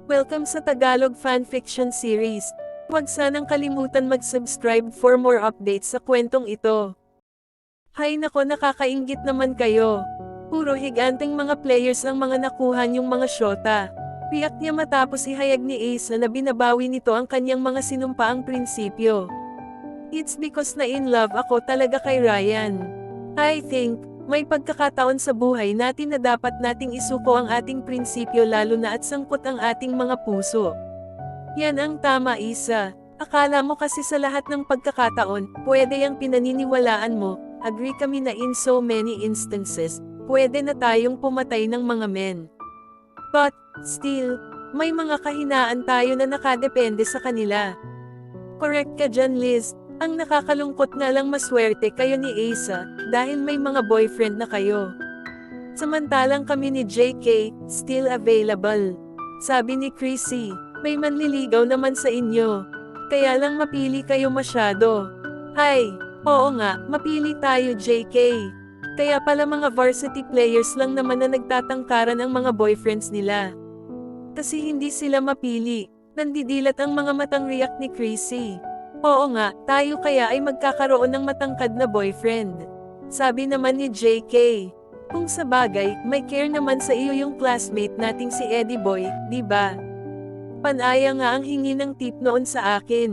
Welcome sa Tagalog Fanfiction Series. Huwag sanang kalimutan mag-subscribe for more updates sa kwentong ito. Hay nako, nakakainggit naman kayo. Puro higanteng mga players ang mga nakuha niyong mga syota. Piyak niya matapos ihayag ni Asa na binabawi nito ang kanyang mga sinumpaang prinsipyo. It's because na in love ako talaga kay Ryan. I think, may pagkakataon sa buhay natin na dapat nating isuko ang ating prinsipyo lalo na at sangkot ang ating mga puso. Yan ang tama, Isa. Akala mo kasi sa lahat ng pagkakataon, pwede yang pinaniniwalaan mo, agree kami na in so many instances, pwede na tayong pumatay ng mga men. But, still, may mga kahinaan tayo na nakadepende sa kanila. Correct ka dyan, Liz. Ang nakakalungkot nga lang maswerte kayo ni Asa, dahil may mga boyfriend na kayo. Samantalang kami ni JK, still available. Sabi ni Chrissy, may manliligaw naman sa inyo. Kaya lang mapili kayo masyado. Hay, oo nga, mapili tayo JK. Kaya pala mga varsity players lang naman na nagtatangkaran ang mga boyfriends nila. Kasi hindi sila mapili, nandidilat ang mga matang riyak ni Chrissy. Oo nga, tayo kaya ay magkakaroon ng matangkad na boyfriend. Sabi naman ni JK. Kung sa bagay, may care naman sa iyo yung classmate nating si Eddie Boy, di ba? Panaya nga ang hingi ng tip noon sa akin.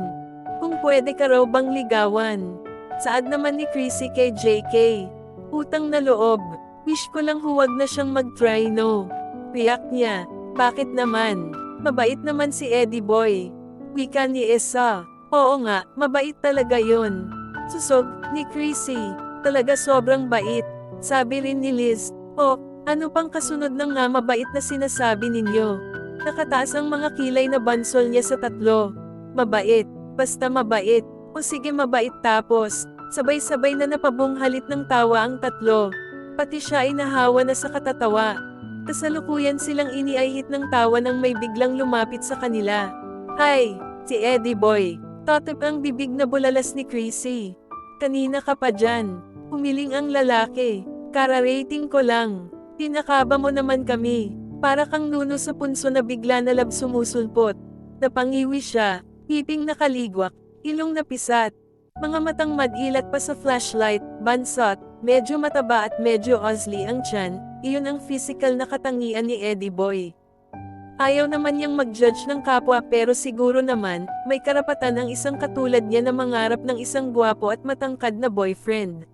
Kung pwede ka raw bang ligawan. Saad naman ni Chrissy kay JK. Utang na loob. Wish ko lang huwag na siyang mag-try no. Riyak niya. Bakit naman? Mabait naman si Eddie Boy. Wika ni Esa. Oo nga, mabait talaga yun. Susog, ni Chrissy, talaga sobrang bait. Sabi rin ni Liz, oh, ano pang kasunod ng nga mabait na sinasabi ninyo? Nakataas ang mga kilay na bansol niya sa tatlo. Mabait, basta mabait, o sige mabait tapos, sabay-sabay na napabunghalit ng tawa ang tatlo. Pati siya ay nahawa na sa katatawa. Kasalukuyan silang iniayhit ng tawa nang may biglang lumapit sa kanila. Hi, si Eddie Boy. Tatap ang bibig na bulalas ni Chrissy. Kanina ka pa dyan. Humiling ang lalaki. Kara-rating ko lang. Tinakaba mo naman kami. Para kang nuno sa punso na bigla na lab sumusulpot. Napangiwi siya. Piping nakaligwak. Ilong napisat. Mga matang madilat pa sa flashlight. Bansot. Medyo mataba at medyo ozly ang tiyan. Iyon ang physical na katangian ni Eddie Boy. Ayaw naman niyang mag-judge ng kapwa pero siguro naman, may karapatan ang isang katulad niya na mangarap ng isang gwapo at matangkad na boyfriend.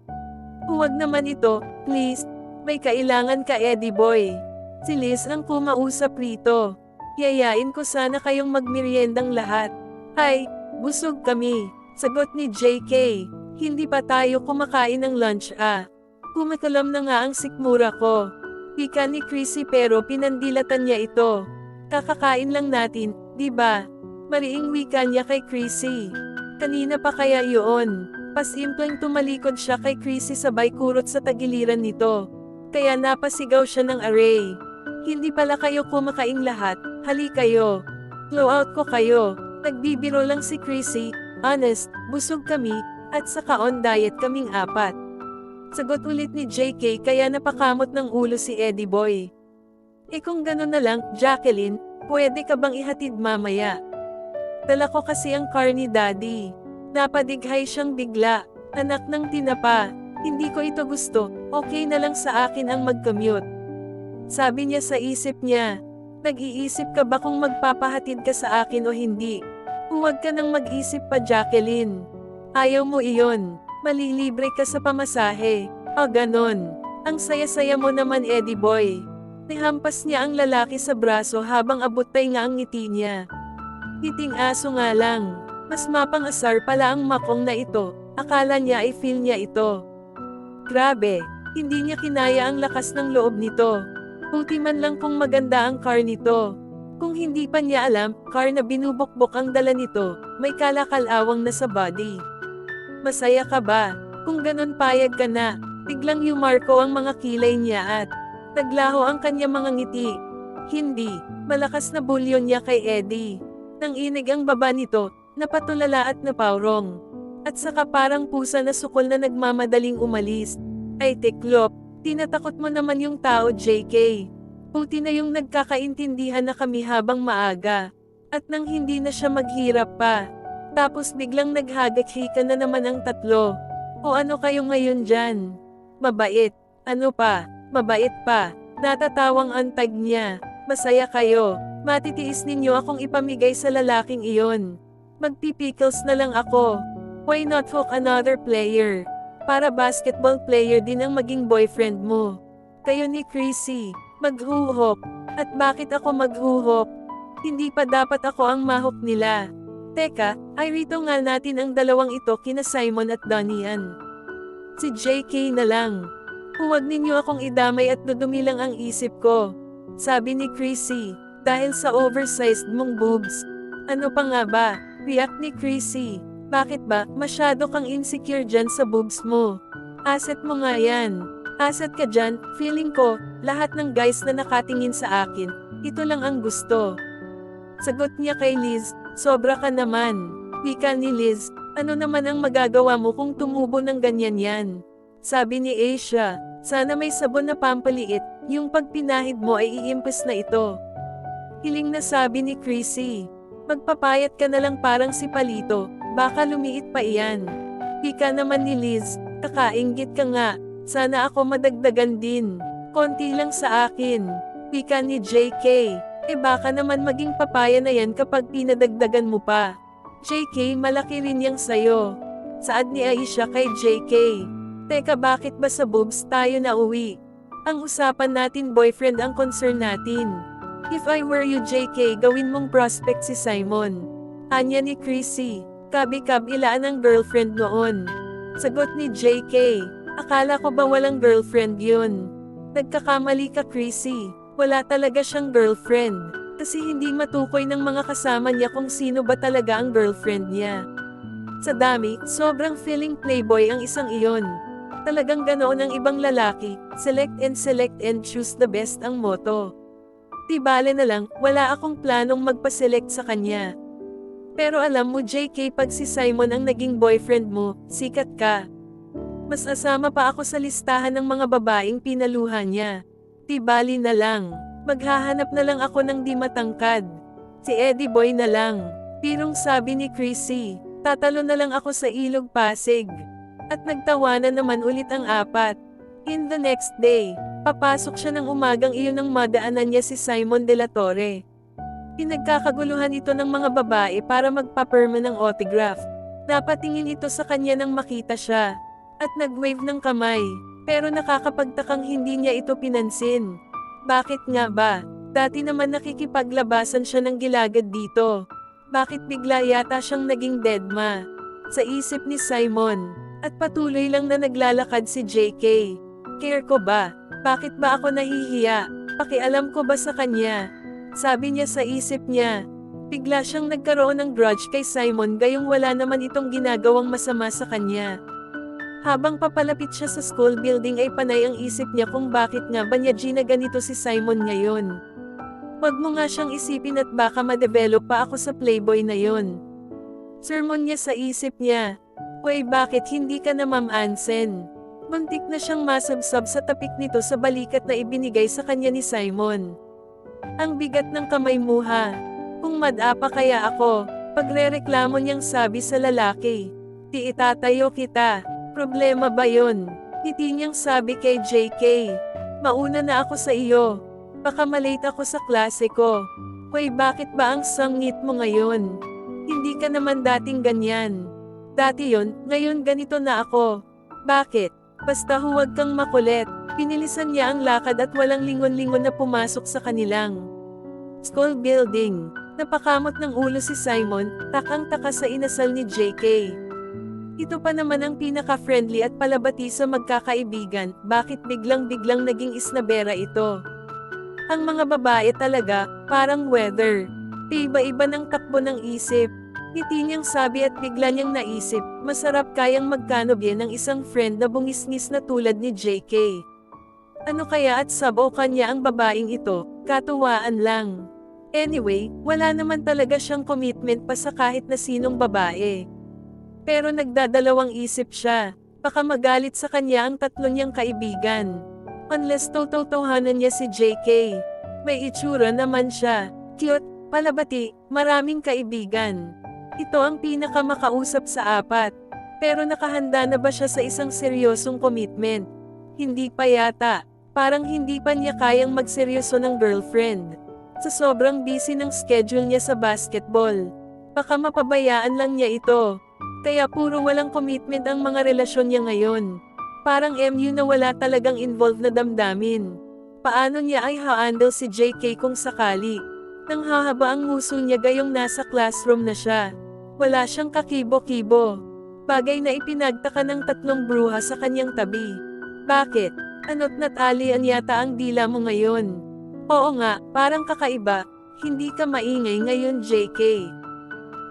Huwag naman ito, please. May kailangan ka, Eddie Boy. Si Liz ang kumausap rito. Yayain ko sana kayong magmeriendang lahat. Ay, busog kami. Sagot ni JK. Hindi pa tayo kumakain ng lunch Kumakalam na nga ang sikmura ko. Pika ni Chrissy pero pinandilatan niya ito. Kakakain lang natin, di ba? Mariing wika niya kay Chrissy. Kanina pa kaya yun? Pasimpleng tumalikod siya kay Chrissy sabay kurot sa tagiliran nito. Kaya napasigaw siya ng array. Hindi pala kayo kumakain lahat, hali kayo. Blow out ko kayo. Nagbibiro lang si Chrissy, honest, busog kami, at saka on diet kaming apat. Sagot ulit ni JK kaya napakamot ng ulo si Eddie Boy. Kung gano'n na lang, Jacqueline, pwede ka bang ihatid mamaya? Dala ko kasi ang car ni Daddy. Napadighay siyang bigla. Anak ng tinapa. Hindi ko ito gusto, okay na lang sa akin ang mag-commute. Sabi niya sa isip niya. Nag-iisip ka ba kung magpapahatid ka sa akin o hindi? Huwag ka nang mag-isip pa, Jacqueline. Ayaw mo iyon. Malilibre ka sa pamasahe. O ganon. Ang saya-saya mo naman, Eddie Boy. Nihampas niya ang lalaki sa braso habang abot-tay nga ang ngiti niya. Ngiting aso nga lang. Mas mapang-asar pala ang makong na ito. Akala niya ay feel niya ito. Grabe, hindi niya kinaya ang lakas ng loob nito. Buti man lang kung maganda ang car nito. Kung hindi pa niya alam, car na binubukbok ang dala nito, may kalakalawang na sa body. Masaya ka ba? Kung ganon payag ka na. Biglang yumarko ang mga kilay niya at naglaho ang kanyang mga ngiti. Hindi, malakas na bulyon niya kay Eddie. Nang inig ang baba nito, napatulala at napawrong. At saka parang pusa na sukol na nagmamadaling umalis. Ay teklop, tinatakot mo naman yung tao, JK. Buti na yung nagkakaintindihan na kami habang maaga. At nang hindi na siya maghirap pa. Tapos biglang naghagak-hika na naman ang tatlo. O ano kayo ngayon dyan? Mabait. Ano pa? Mabait pa. Natatawang antag niya. Masaya kayo. Matitiis ninyo akong ipamigay sa lalaking iyon. Magpipikles na lang ako. Why not hook another player? Para basketball player din ang maging boyfriend mo. Kayo ni Chrissy, maghuhop. At bakit ako maghuhop? Hindi pa dapat ako ang mahok nila. Teka, ay rito nga natin ang dalawang ito kina Simon at Donian. Si JK na lang. Huwag ninyo akong idamay at dudumi lang ang isip ko. Sabi ni Chrissy, dahil sa oversized mong boobs. Ano pa nga ba? React ni Chrissy. Bakit ba, masyado kang insecure dyan sa boobs mo? Asset mo nga yan. Asset ka dyan, feeling ko, lahat ng guys na nakatingin sa akin, ito lang ang gusto. Sagot niya kay Liz, sobra ka naman. Wika ni Liz, ano naman ang magagawa mo kung tumubo ng ganyan yan? Sabi ni Asia, sana may sabon na pampaliit, yung pagpinahid mo ay iimpes na ito. Hiling na sabi ni Chrissy, magpapayat ka na lang parang si Palito, baka lumiit pa iyan. Wika naman ni Liz, kakainggit ka nga, sana ako madagdagan din. Konti lang sa akin. Wika ni JK, baka naman maging papaya na yan kapag pinadagdagan mo pa. JK, malaki rin yang sayo. Saad ni Aisha kay JK. Teka, bakit ba sa boobs tayo na uwi? Ang usapan natin boyfriend ang concern natin. If I were you JK, gawin mong prospect si Simon. Anya ni Chrissy, kabi-kab ilaan ang girlfriend noon. Sagot ni JK, akala ko ba walang girlfriend yun? Nagkakamali ka Chrissy. Wala talaga siyang girlfriend, kasi hindi matukoy ng mga kasama niya kung sino ba talaga ang girlfriend niya. Sa dami, sobrang feeling playboy ang isang iyon. Talagang ganoon ang ibang lalaki, select and choose the best ang motto. Di bale na lang, wala akong planong magpa-select sa kanya. Pero alam mo JK, pag si Simon ang naging boyfriend mo, sikat ka. Mas asama pa ako sa listahan ng mga babaeng pinaluhan niya. Di bali na lang, maghahanap na lang ako ng di matangkad. Si Eddie Boy na lang. Pirong sabi ni Chrissy, tatalo na lang ako sa Ilog Pasig. At nagtawanan naman ulit ang apat. In the next day, papasok siya ng umagang iyon nang madaanan niya si Simon de la Torre. Pinagkakaguluhan ito ng mga babae para magpaperma ng autograph. Napatingin ito sa kanya nang makita siya. At nag-wave ng kamay. Pero nakakapagtakang hindi niya ito pinansin. Bakit nga ba? Dati naman nakikipaglabasan siya ng gilagad dito. Bakit bigla yata siyang naging deadma? Sa isip ni Simon. At patuloy lang na naglalakad si JK. Care ko ba? Bakit ba ako nahihiya? Pakialam ko ba sa kanya? Sabi niya sa isip niya. Bigla siyang nagkaroon ng grudge kay Simon gayong wala naman itong ginagawang masama sa kanya. Habang papalapit siya sa school building ay panay ang isip niya kung bakit nga ba niya ginaganito si Simon ngayon. Wag mo nga siyang isipin at baka ma-develop pa ako sa playboy na yon. Sermon niya sa isip niya. Uy, bakit hindi ka na Ma'am Ansen? Muntik na siyang masabsab sa tapik nito sa balikat na ibinigay sa kanya ni Simon. Ang bigat ng kamay mo ha. Kung madapa kaya ako, pagrereklamo niyang sabi sa lalaki. Di itatayo kita. Problema ba yun? Ngiti niyang sabi kay JK. Mauna na ako sa iyo. Baka malate ako sa klase ko. Hoy, bakit ba ang sangit mo ngayon? Hindi ka naman dating ganyan. Dati yon, ngayon ganito na ako. Bakit? Basta huwag kang makulit. Pinilisan niya ang lakad at walang lingon-lingon na pumasok sa kanilang school building. Napakamot ng ulo si Simon, takang-taka sa inasal ni JK. Ito pa naman ang pinaka-friendly at palabati sa magkakaibigan, bakit biglang-biglang naging isnabera ito? Ang mga babae talaga, parang weather. Iba-iba ng takbo ng isip. Ngiti niyang sabi at bigla niyang naisip, masarap kayang magkanobye ng isang friend na bungisngis na tulad ni JK. Ano kaya at sabokan niya ang babaeng ito, katuwaan lang. Anyway, wala naman talaga siyang commitment pa sa kahit na sinong babae. Pero nagdadalawang isip siya, baka magalit sa kanya ang tatlo niyang kaibigan. Unless tototohanan niya si JK. May itsura naman siya. Cute, palabati, maraming kaibigan. Ito ang pinakamakausap sa apat. Pero nakahanda na ba siya sa isang seryosong commitment? Hindi pa yata. Parang hindi pa niya kayang magseryoso ng girlfriend. Sa sobrang busy ng schedule niya sa basketball. Baka mapabayaan lang niya ito. Kaya puro walang commitment ang mga relasyon niya ngayon. Parang MU na wala talagang involved na damdamin. Paano niya ay ha-handle si JK kung sakali? Nang hahaba ang nguso niya gayong nasa classroom na siya. Wala siyang kakibo-kibo. Bagay na ipinagtaka ng tatlong bruha sa kanyang tabi. Bakit? Ano't natalian yata ang dila mo ngayon? Oo nga, parang kakaiba. Hindi ka maingay ngayon, JK.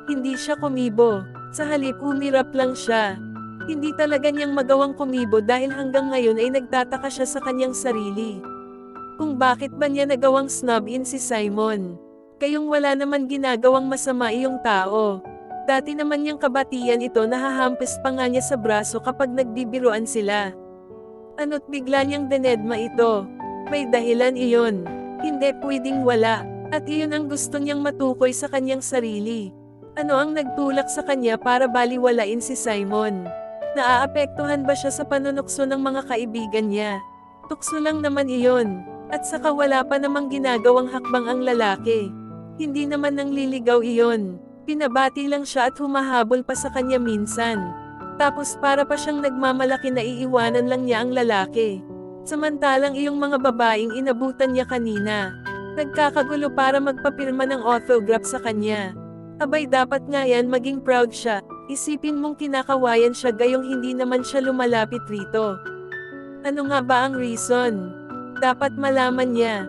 Hindi siya kumibo. Sa halip umirap lang siya. Hindi talaga niyang magawang kumibo dahil hanggang ngayon ay nagtataka siya sa kanyang sarili. Kung bakit ba niya nagawang snub-in si Simon. Kayong wala naman ginagawang masama iyong tao. Dati naman niyang kabatian ito nahahampas pa nga niya sa braso kapag nagbibiruan sila. Ano't bigla niyang dinedma ito? May dahilan iyon. Hindi pwedeng wala. At iyon ang gusto niyang matukoy sa kanyang sarili. Ano ang nagtulak sa kanya para baliwalain si Simon? Naaapektuhan ba siya sa panunukso ng mga kaibigan niya? Tukso lang naman iyon. At saka wala pa namang ginagawang hakbang ang lalaki. Hindi naman nangliligaw iyon. Pinabati lang siya at humahabol pa sa kanya minsan. Tapos para pa siyang nagmamalaki na iiwanan lang niya ang lalaki. Samantalang iyong mga babaeng inabutan niya kanina. Nagkakagulo para magpapirma ng autograph sa kanya. Abay dapat nga yan maging proud siya. Isipin mong kinakawayan siya gayong hindi naman siya lumalapit rito. Ano nga ba ang reason? Dapat malaman niya.